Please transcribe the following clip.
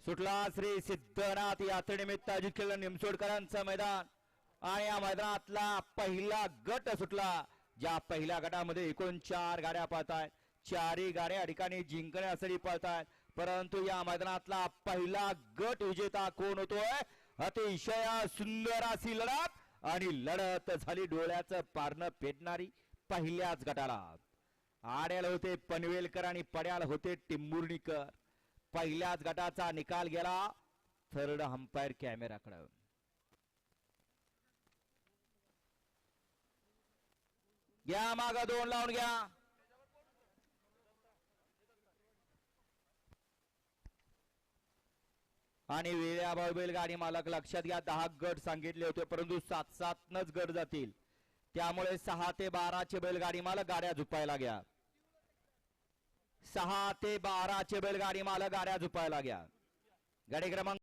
सुटला श्री सिद्धनाथ यात्रेनिमित्त आयोजित केलेलं निमसोडकरांचं मैदान आणि या मैदानातला पहिला गट सुटला। ज्या पहिल्या गटामध्ये एकूण 4 गाड्या पळतायत, 4ही गाड्या या ठिकाणी जिंकण्यासाठी पळतायत, परंतु या मैदानातला पहिला गट विजेता कोण होतोय? अतिशय सुंदर अशी लढत आणि लढत झाली डोळ्याचं पारणं पेटणारी। पहिल्याच गटाला आड्याला होते पनवेलकर आणि पड्याला होते टिंबुर्णीकर। पहिल्याच गटाचा निकाल गेला थर्ड अंपायर कॅमेराकडे। घ्या माग 2 लावून घ्या। आणि वेळाभावी बैलगाडी मालक लक्षात घ्या 10 गट सांगितले होते, परंतु 7-7नच गट जातील, त्यामुळे 6 ते 12 चे बैलगाडी मालक गाड्या झुपायला घ्या। 6 ते 12 चे बैलगाडी मालक गाड्या झुपायला घ्या। गाडी क्रमांक